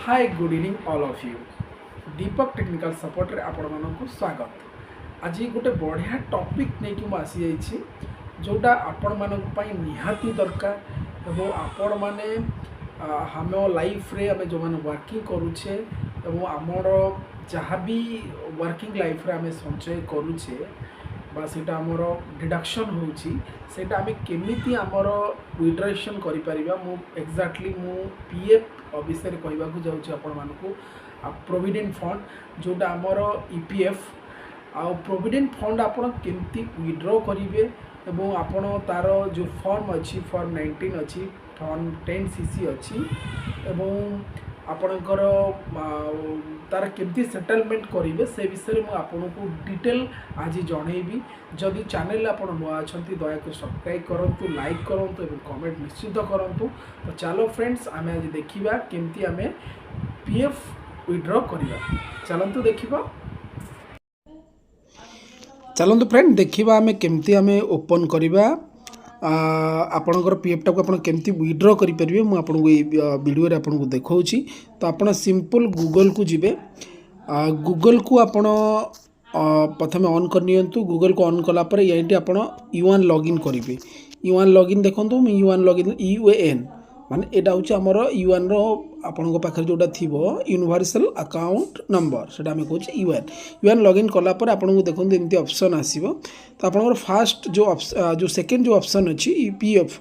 Hi good evening all of you Deepak technical support रे आपण मानक स्वागत। आज गोटे बढ़िया टॉपिक नहीं कि आसी जाइए जोटा आपण मानक पई निहाती दरकार एवं आपण माने हम लाइफ रे आम जो मैंने वर्किंग करुचे एवं आमर जहाँ भी वर्किंग लाइफ रे आम संचय करुचे बा सेटा आमर डिडक्शन होची सेटा आम केमिति आमर विड्रेशन करि परिबा मु एक्जाक्टली मु पीएफ विषय कहवाक जाऊँगी आपण मानक प्रोविडेंट फंड जोटा आमर ईपीएफ आ प्रोविडेंट फंड आपण केमती विड्रॉ करेंगे एवं आपण तार जो फॉर्म अच्छी फॉर्म 19 अच्छी फॉर्म 10cc अच्छी एवं आपणकर तार केमती सेटलमेंट करेंगे से विषय में आपन को डिटेल आज जनइबी। जदि चैनल आप नुआ अच्छा दयाक सब्सक्राइब करूँ, लाइक करूँ और कमेंट निश्चित करूँ। तो चलो फ्रेंड्स आम आज देखा केमती आम पीएफ विड्रॉ करवा। चलतु देखा चलतु फ्रेंड देखा आम केमती आम ओपन करवा आपणकर पीएफ टाक आप केमती विड्रॉ करेंगे मुझे वीडियो रे आपको देखा। तो आप सिंपल गूगल को जीवे गूगल को आपण प्रथम ऑन करनी गूगल को ऑन कलापर ये आप यूआन लॉगिन करेंगे। यूआन लॉगिन देखो यूआन लॉगिन यूएएन माने एटा होची हमर यूएन रो आपन पाखे जोटा थिबो यूनिवर्सल अकाउंट नंबर सेटा हमें कहूँ यूएन लॉगिन कला पर आपन को देखो एमती ऑप्शन आसीबो। तो आपन फास्ट जो सेकंड जो ऑप्शन अच्छी ईपीएफ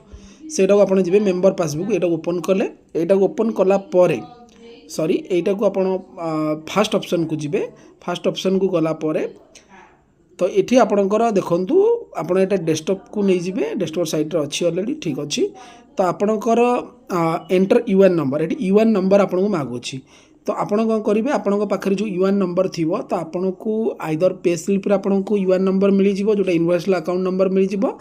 सेटा को आपन जिवे मेंबर पासबुक एटा ओपन कले एटा ओपन कला परे सॉरी एटा को आपन फास्ट ऑप्शन को जिवे फास्ट ऑप्शन को गला परे तो ये आपणकर देखु आपड़ ये डेस्कटॉप को नहीं जाए डेस्कटॉप साइट अच्छी ऑलरेडी ठीक अच्छी। तो आपणकर एंटर यूएन नंबर ये यूएन नंबर आपको मागुची। तो आपण कौन करेंगे आपण पाखे जो यूएन नंबर थी तो आपन को आइदर पे स्लिप आपको यूएन नंबर मिल जाव जो यूनिवर्सल अकाउंट नंबर मिल जाव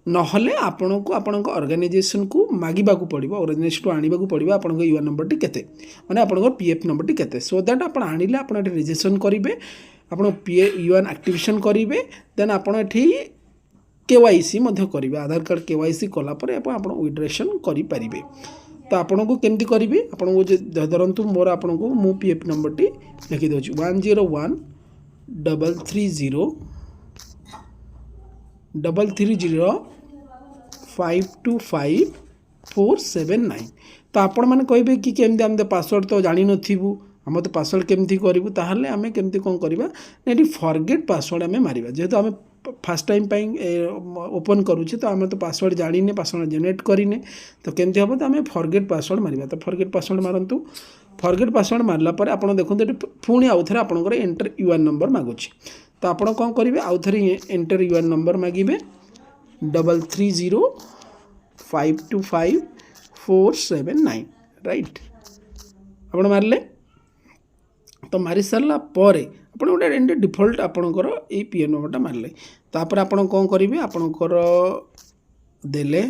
नहले आपण को आपण ऑर्गेनाइजेशन को मागिबा पड़ो ऑर्गेनाइजेशन को आने पड़ो आप यूएन नंबर टी केते माने आपण पीएफ नंबर टी केते सो दैट आप आनिले आप रजिस्ट्रेशन करेंगे आपण पीए यूएन एक्टिवेशन करेंगे देन आप केवाईसी करेंगे आधार कार्ड केवाईसी कलापर आप विड्रेशन करेंगे। तो आपन को केमती करेंगे आपन को धरतु मोर आपन को मो पीएफ नंबर टी लिखी दूँ 10133052547 तो आपण मैंने कहे कि केमती आम पासवर्ड तो जानी नथिबु आम तो पासवर्ड केमती करूँ ताहले आम केमती कौन करवा ना फॉरगेट पासवर्ड आम मारिबा जेहेतु आम फास्ट टाइम ओपन करुचे तो आम तो पासवर्ड जाने पासवर्ड जेनेरेट करें तो केमती हम तो आम फॉरगेट पासवर्ड मारिबा। तो फॉरगेट पासवर्ड मारतु फॉरगेट पासवर्ड मारला पर आप देखो पुणी आउ थे आपंकर एंटर यूएन नंबर मागुची। तो आप कौन करेंगे आउ थे एंटर यूएन नंबर मागिबे 33052547 राइट आप मारे। तो मारी सारा पर आप गोटे डिफल्ट आपणकर ये पीएफ नंबरटा मारे तापर आप कौन करेंगे आपणकर देले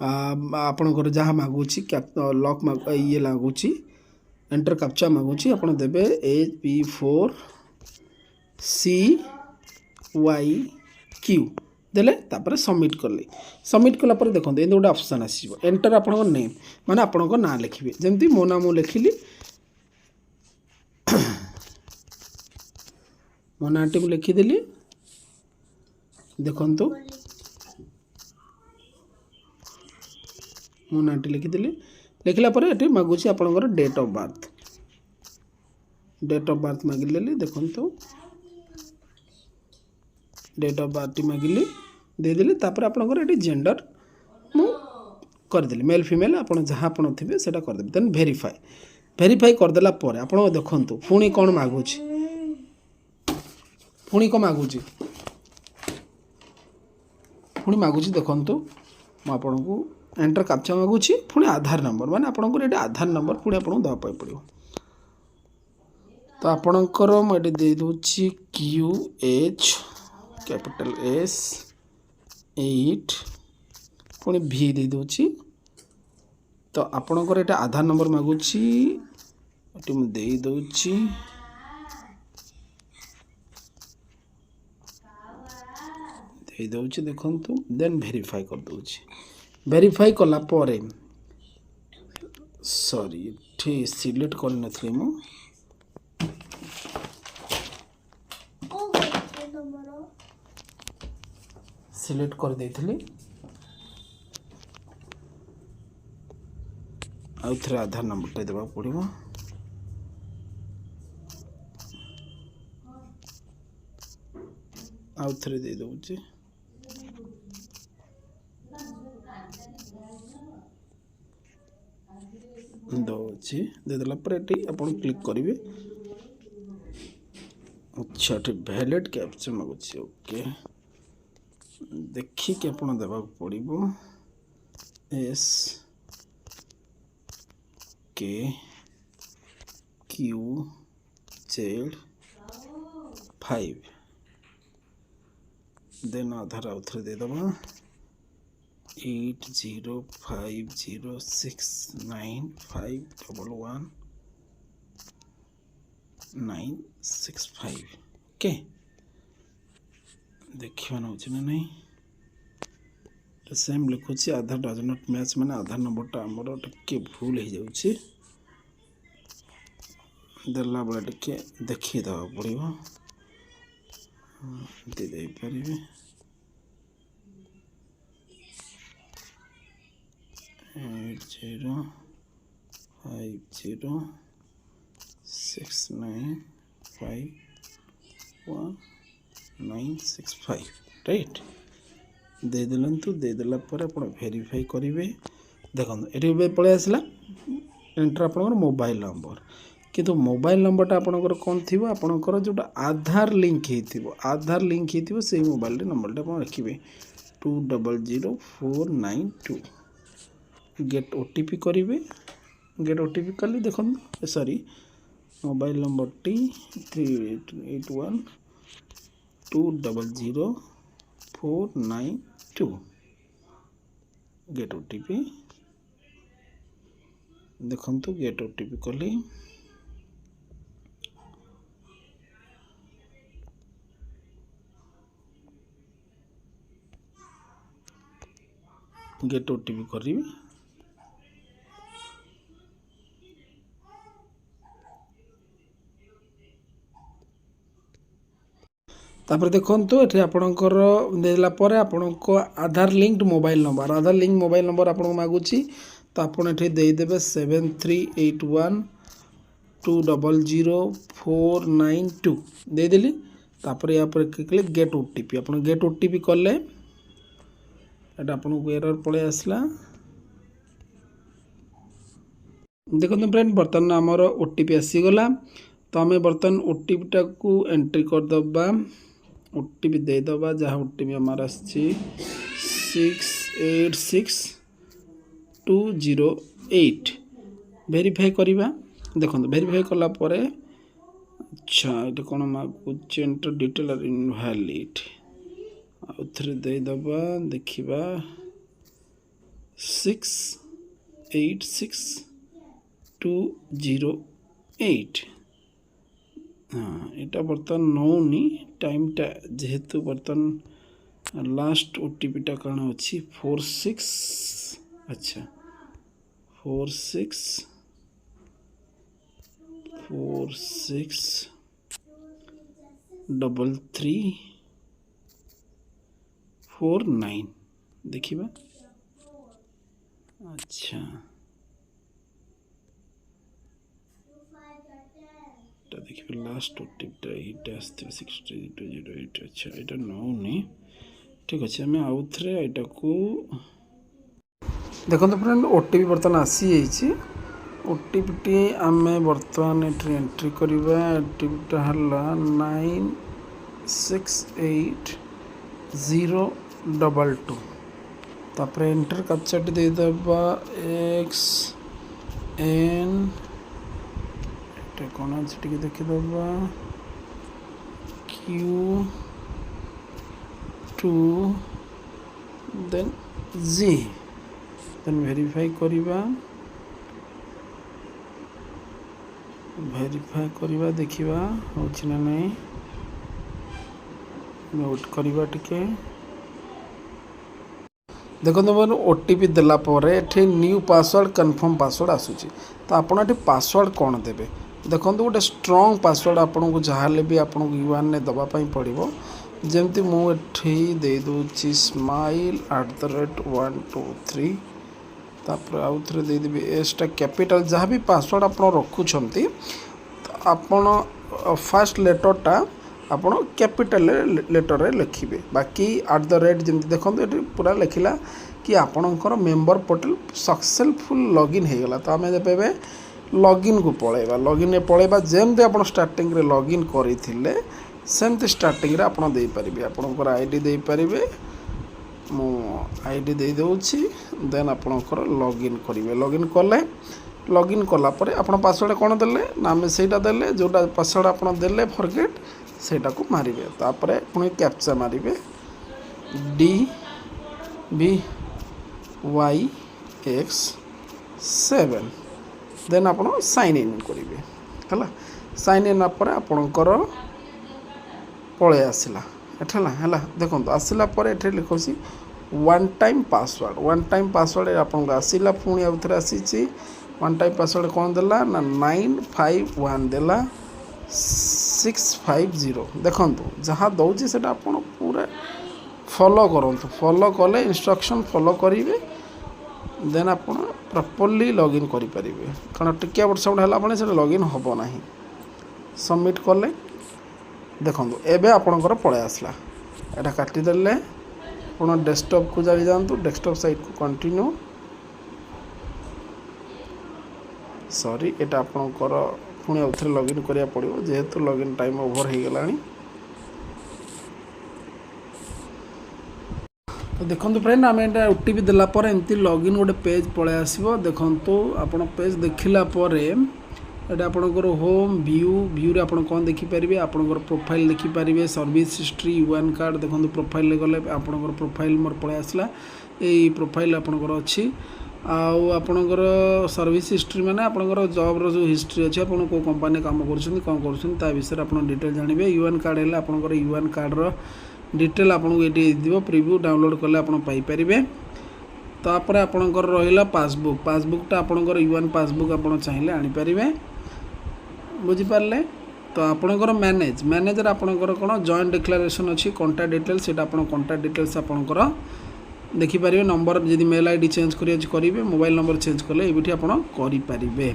आपणकर जहाँ मागुची लॉक ये लगुच एंटर कैप्चा मागुची आप देवे HP4CYQ देले तापर सबमिट कले सबमिट कला पर देखो ये गोटे ऑप्शन आसो एंटर आप नेम माने आपणकर ना लिखिए जमती मो नाम लिखिली मो नाटी को लिखिदेली देखु मो नाटी लिखिदेली लिखला पर ये मागुची आपणकर डेट ऑफ बर्थ मागिले देखु डेट ऑफ बर्थ मागिली देदेली तापर आपणकर ये जेंडर मु करदेली मेल फीमेल आप जहाँ आप थे से करदे देन वेरीफाई करदेला पर आप देखु पुणी कौन मागुची पुणी कौन मागुची पुणी मागुची देखु मुझे को एंटर कैप्चा मागुची पुणी आधार नंबर माने आपंकर ये आधार नंबर पुणी आपको देवाई पड़ो। तो आपणकर मुझे दे दूची QH कैपिटल S 8 पुणी V दे दूची। तो आपणकर ये आधार नंबर मागुची दे दूची देखु देन वेरीफाई कर दूची वेरीफाई कला सॉरी ठीक सिलेक्ट कर नथली मु सिलेक्ट कर देथली आउ थे आधार नंबर देवा पड़ो आउ थे दे दूचे दौचे देदेला पर ये आप क्लिक करेंगे। अच्छा ठीक वैलिड कैप्चा मागुची ओके देखिए आप देवा पड़ो एस के क्यू जेड 5 देन आधार आउ थे देदबा 805069511965 ओके देखिए ना नहीं सेम लिखुची आधार डज नॉट मैच माने आधार नंबरटा आमर टिके भूल हो जाउची देला बेला टिके देखि दवा पड़ो दे दे पारे 805069511965 राइट दे दिलंतु दे देला पर आप वेरीफाई करेंगे देखो ये पलि आसला एंटर आप मोबाइल नंबर किंतु मोबाइल नंबरटा आपंकर कौन थी आपंकर जो आधार लिंक आधार लिंक हो से मोबाइल नंबरटा आप रखिए 200492 गेट ओटीपी करेंगे गेट ओटीपी कली देख sorry mobile number T 3812000492 gate OTP देखंतु गेट ओटीपी कली गेट ओटीपी करी तापर देखंतु एठी आपणकर देला परे आपणको आधार लिंक्ड मोबाइल नंबर आपन मागुची तो आपन एठी दे देबे 7381200492 दे देली तापर या पर क्लिक गेट ओटीपी आपन गेट ओटीपी करले एटा आपन को एरर पळे आसला देखंतु फ्रेंड बर्तन हमर ओटीपी आसी गला तो हमें बर्तन ओटीपी टा को एंट्री कर दबा ओटीपी दे दबा जहाँ ओटीपी हमार आसी 686208 वेरीफाई करवा देखो वेरीफाई कला परे अच्छा ये कौन मागुच एंटर डिटेल आर इनवैलिड आउ थे दे दबा देखिबा 686208 हाँ यहाँ बर्तन नौनी टाइमटा जेहेतु बर्तन लास्ट ओटीपीटा कौन अच्छी 46 अच्छा 463349 देखिबा अच्छा देखिए लास्ट ओटीपीटा ये 6208 अच्छा यहाँ नौनी ठीक अच्छे आम आउ थे यहाँ को देखो फ्रेंड ओटीपी बर्तमान आसी जाइए ओटीपी आम बर्तमान ये एंट्री करवा ओटीपीटा है 968022 तापर एंटर कैप्चाटी देदबा XN कौन अच्छे टी देखीदबा Q2 then G then verify करवा देखिबा होछि ना नहीं नोट करवा टिके देखो मैंने ओटीपी देला ये न्यू पासवर्ड कन्फर्म पासवर्ड आसूची तो आपड़ ये पासवर्ड कौन देवे देखो गोटे स्ट्रंग पासवर्ड आपन को जहाँ भी आपको यूआन ने दवापाई पड़ो जमती मुझे देदे smile@123 तापर आउ थे देदेवी एसटा कैपिटल जहाँ भी पासवर्ड आप रखुंट आपण फास्ट लेटरटा आपण कैपिटल लेटर रे लिखिबे बाकी @ जमी देखो ये पूरा लिखला कि आपणकर मेंबर पोर्टल सक्सेसफुल लॉगिन हो गला तो आम एबे लॉगिन को पलैबा लॉगिन पलैबा जमती आप स्टार्टिंग रे लॉगिन करते सेमती स्टार्टिंग रे आपन दे पारिबे आपणकर आईडी दे पारिबे मु आईडी दे दउछि देन आपणकर लॉगिन करिवे लॉगिन कले लॉगिन कला परे आपण पासवर्ड कौन देले ना आम सेटा देले जोटा पासवर्ड आपण देले फॉरगेट सेटा को मारिबे तापरे पुणी कैप्चा मारिबे DBYX7 देन आपण साइन इन करिवे हला साइन इन पर आपणकर पळे आसिला एठला हला देखो आसिला पर एठे लिखोसी वन टाइम पासवर्ड आपन आसिला पुणी आउथरे आसीची वन टाइम पासवर्ड कौन देला ना 951 देला 650 देखो जहाँ दौची से आप पूरा फॉलो करूँ फॉलो कले इंस्ट्रक्शन फॉलो करेंगे देन आप प्रॉपर्ली लॉगिन करेंगे कारण टिके वर्षाउट है से लॉगिन हम ना सबमिट कले देखो एबे आपणकर पलै आसला एटा काटिदेले आप डेस्कटॉप को जाई जातु डेस्कटॉप साइट को कंटिन्यू सॉरी एटा आपणकर पुणी आउथरे लॉगिन करिया पड़िबो जेहेतु लॉगिन टाइम ओवर हो गलानी तो देखो फ्रेंड आम एटा ओटीपी देला पर एमती लॉगिन गोटे पेज पलै आसीबो देखंतु आपण पेज देखिला पर एटा आपणकर होम व्यू रे आपण कोन देखि परिबे आपणकर प्रोफाइल देखि परिबे सर्विस हिस्ट्री यूएन कार्ड देखंतु प्रोफाइल ले गले आपणकर प्रोफाइल मोर पलै आसला एई प्रोफाइल आपणकर अछि आउ आपणकर सर्विस हिस्ट्री माने आपणकर जॉब रो जो हिस्ट्री अछि आपण को कंपनी काम करछन कोन करछन ता विषय आपण डिटेल जानिबे यूएन कार्ड हैला आपणकर यूएन कार्ड रो डिटेल आपन को एटी दिबो प्रीव्यू डाउनलोड करले आपण पाई परिबे तापर आपणकर रहिला पासबुकटा आपणकर यूएन पासबुक आपण चाहिले आनी परिबे बुझी पारले तो आपणकर मैनेजर आपणकर कोन जॉइंट डिक्लेरेशन अछि कॉन्टैक्ट डिटेल्स सेटा आपण कॉन्टैक्ट डिटेल्स आपणकर देखि पारिबे नंबर जदि मेल आईडी चेंज करिबे मोबाइल नंबर चेंज कले एबिठी आपण करि पारिबे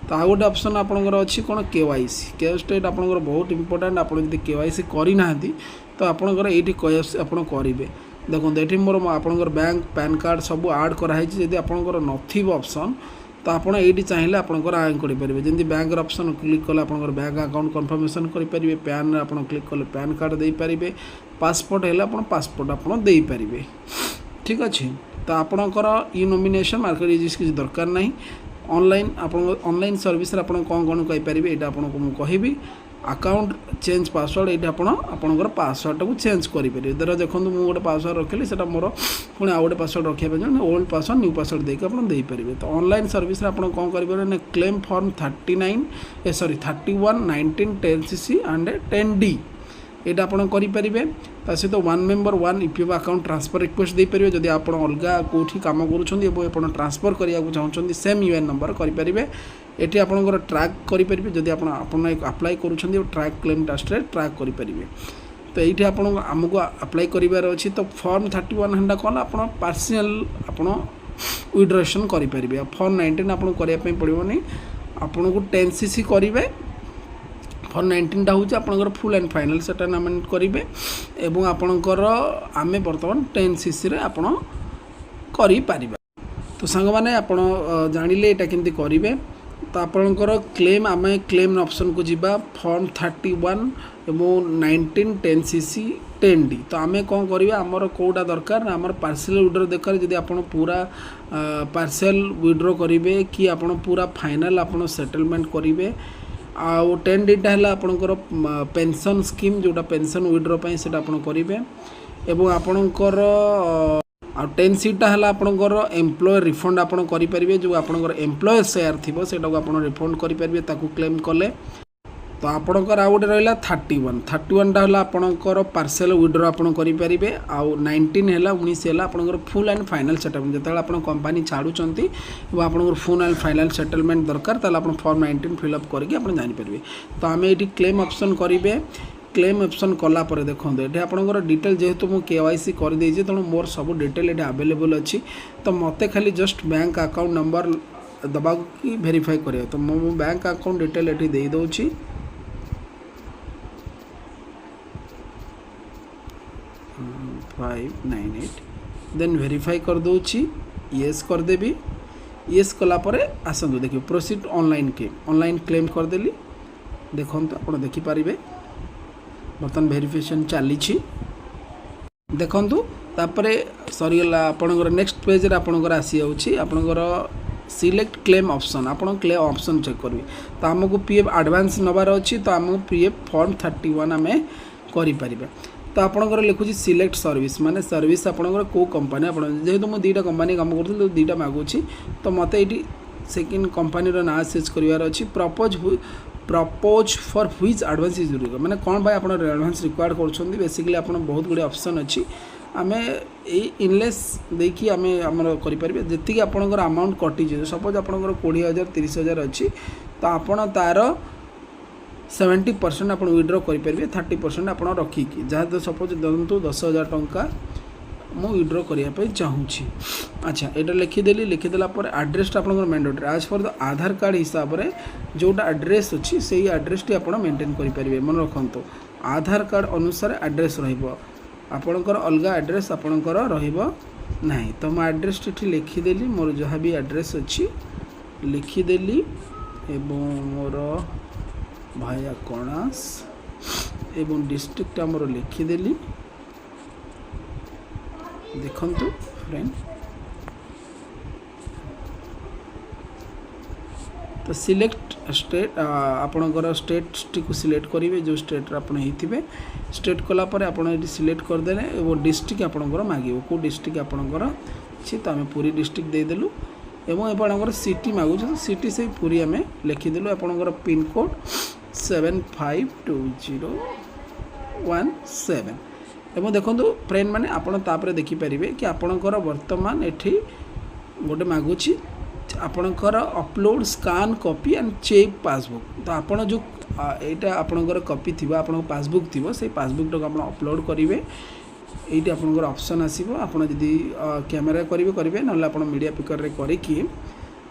तो आ गोटे ऑप्शन आपणकर अछि कोन केवाईसी स्टेट आपणकर बहुत इंपोर्टेंट आपण जदि केवाईसी करि नाहंती तो आपणकर एठी आपण करिबे देखो एठी मोर आपणकर बैंक पैन कार्ड सब ऐड कराई जदि आपणकर नथिबो ऑप्शन तो आप ये चाहिए आपंकर आय करेंगे जमी बैंक ऑप्शन क्लिक कले आप बैंक अकाउंट कन्फर्मेशन करेंगे पैन आप क्लिक कले पैन कार्ड दे पारे पासपोर्ट है पासपोर्ट आप दे पारे ठीक अच्छे तो आपणकर ई नॉमिनेशन मार्केट रजिस्ट्रेशन किसी दरकार नहीं ऑनलाइन आप ऑनलाइन सर्विस आप कौन कौन कहींपारे यहाँ आपको मुझे कहबी अकाउंट चेंज पासवर्ड ये आपणकर पासवर्ड को चेंज करेंगे धर देखो मुझे गोटे पासवर्ड रखिली से मोर पुणी आउ गोटे पासवर्ड रखा ओल्ड पासवर्ड न्यू पासवर्ड देके आप देपारे तो ऑनलाइन सर्विस आप कौन करेंगे claim form 31 19 10cc and 10D यहाँ आप करेंगे सहित 1 member 1 EPF account transfer request दे पारे जदि आप अलग कौटी कम कर ट्रांसफर करने चाहते सेम यूएन नंबर करेंगे ये आपंकर ट्रैक करेंगे जदि आप अप्लाई कर ट्रैक क्लेम टास्क ट्रैक करेंगे तो ये आमको अप्लाई करार अच्छी तो फॉर्म 31 है कौन आप पार्शियल आप विड्रॉशन करेंगे फॉर्म 19 आपको करने पड़ोनी आपन को 10cc करेंगे फॉर्म 19 हूँ आपंकर फुल एंड फाइनल से नॉमिनेट करेंगे एवं आपंकर आम बर्तमान 10cc रे आपड़ कर तो सांग मैंने आप जानिले यहाँ केमती करेंगे तो आपंकर क्लेम आम क्लेम ऑप्शन को जीवा फॉर्म 31 एवं 19 10cc 10D तो आम कौन करिया आमर कोटा दरकार आमर पार्शियल विड्रो दरकार जदि आप पूरा पार्शियल विड्रो करेंगे कि आप पूरा फाइनल आप सेटलमेंट करेंगे आउ 10D है आपंकर पेंशन स्कीम जोटा पेंशन विड्रो से करेंगे एवं आपणकर आ 10C है आपंकर एम्प्लॉय रिफंड आप करेंगे जो आपंकर एम्प्लॉय शेयर थी से रिफंड करेंगे क्लेम कले तो आपणकर आउ गोटे रहा 31 टा है आपणकर पार्सल विड्रो आप करेंगे आउ 19 है 19 है आपणकर फुल एंड फाइनल सेटलमेंट जो आप कंपनी छाड़ुंट आपंकर फुल एंड फाइनल सेटलमेंट दरकार ताल आप फॉर्म 19 फिलअप करके आप जानीपर। तो आम ये क्लेम ऑप्शन करेंगे क्लेम ऑप्शन कलापर देखो ये आपंकर डिटेल जेहेतु मुझे KYC कर देती तेणु मोर सब डिटेल ये अवेलेबल अच्छी। तो मत खाली जस्ट बैंक अकाउंट नंबर दबा कि वेरीफाई कर तो मो बैंक अकाउंट डिटेल ये दे दूँगी 598 देन वेरीफाई कर दूची येस करदेवी। येस कलापर आसतु देखिए प्रोसीड ऑनलाइन क्लेम करदेली देखो आप देखिपारे बर्तमान वेरिफिकेशन चली देखु तापर सरीगला आपणकर नेक्स्ट पेज आपणकर आसी आपणकर सिलेक्ट क्लेम ऑप्शन आप क्लेम ऑप्शन चेक करेंगे। तो आमको पीएफ एडवांस नबार अच्छी तो आमको पीएफ फॉर्म 31 आम करें। तो आपंकर लिखुची सिलेक्ट सर्विस माने सर्विस आपंकर को कंपनी आप जेहेतु मुझे 2टा कंपनी काम करूँ तो 2टा मागुची तो मत ये सेकेंड कंपनी ना सर्च करार अच्छी propose for which advance is required माने कौन भाई आप एडवांस रिक्वायर्ड कर बेसिकली आप बहुत गुड़े ऑप्शन अच्छी आम इनलेस देखिए आम आमर करें जी आपंकर अमाउंट कटिज सपोज आपंकर 20,000 30,000 अच्छी तो आपण तार 70% आप विड्रॉ करेंगे 30% आप रखिकी जहाँ सपोज दिखाँ 10,000 टंका मु विड्रॉ करने चाहूँगी। अच्छा ये लिखिदेली लिखिदेला एड्रेसटा आप मैंडेटरी आज फॉर द आधार कार्ड हिसाब से जोटा एड्रेस अच्छी से एड्रेस टी आप मेंटेन करेंगे मन रखु आधार कार्ड अनुसार एड्रेस रपणकर अलग एड्रेस आपणकर रही तो मो एड्रेस टी लिखिदेली मोर जहाँ भी एड्रेस अच्छी लिखिदेली एवं मोर भाया कणास एवं डिस्ट्रिक्ट आमर लिखिदेली देखु फ्रेंड। तो सिलेक्ट स्टेट आपणकर स्टेट टी को सिलेक्ट करेंगे जो स्टेट आप स्टेट कलापर आप सिलेक्ट करदे और डिस्ट्रिक्ट आपणकर मांगे कौ डिस्ट्रिक्ट आपणकर अच्छी तो आम पूरी डिस्ट्रिक्ट देदेलु एवं आपणकर सिटी मागुच तो सिटी से पूरी आम लिखिदेलु आपणकर पिन कोड 752017 एवं देखो फ्रेंड मैंने आपड़ देखिपारे कि आपणकर वर्तमान एठी गोटे मागुची आपणकर upload scan copy and check passbook तो आपड़ जो यहाँ आपणकर कॉपी थी आप पासबुक थी से पासबुक टाक आप अपलोड करेंगे ये आपणकर ऑप्शन आसो आप कैमेरा करेंगे ना आप मीडिया पिकर रे करके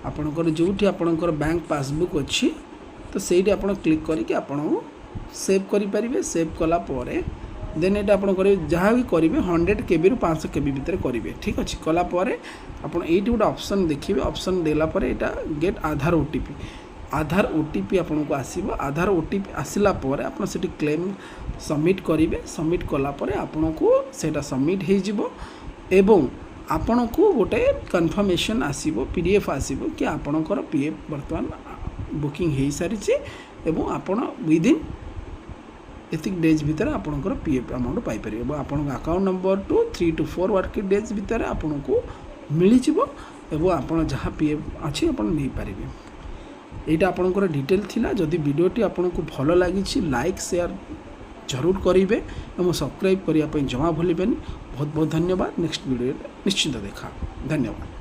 आपणकर जो आपणकर बैंक पासबुक अच्छी तो सही आप क्लिक करके आपन सेव करेंगे सेव कला देन ये आप जहाँ भी करेंगे 100 KB रू 500 KB भितर करेंगे ठीक अच्छे कलापर आप ये गोटे ऑप्शन देखिए ऑप्शन देलापर यहाँ गेट आधार OTP आपको आसो आधार OTP आसला आप क्लेम सबमिट करेंगे सबमिट कलापर आपन को सेटा सबमिट हो एवं आपन को गोटे कन्फर्मेशन आसो PDF आसो कि आपणकर PF वर्तमान बुकिंग हो सारी एवं आपण विदिन एतिक डेज भितर आपणकर PF अमाउंट पाइपर आपण account number two 3 to 4 working days भितर आपन को मिल एवं आपन जहाँ PF अच्छी आप नहीं पारे। यहाँ आपणकर डिटेल थिला जदि वीडियोटी आपन को भल लगी लाइक शेयर जरूर करेंगे और सब्सक्राइब करने जमा भूलें। बहुत बहुत धन्यवाद। नेक्स्ट वीडियो निश्चिंत देखा धन्यवाद।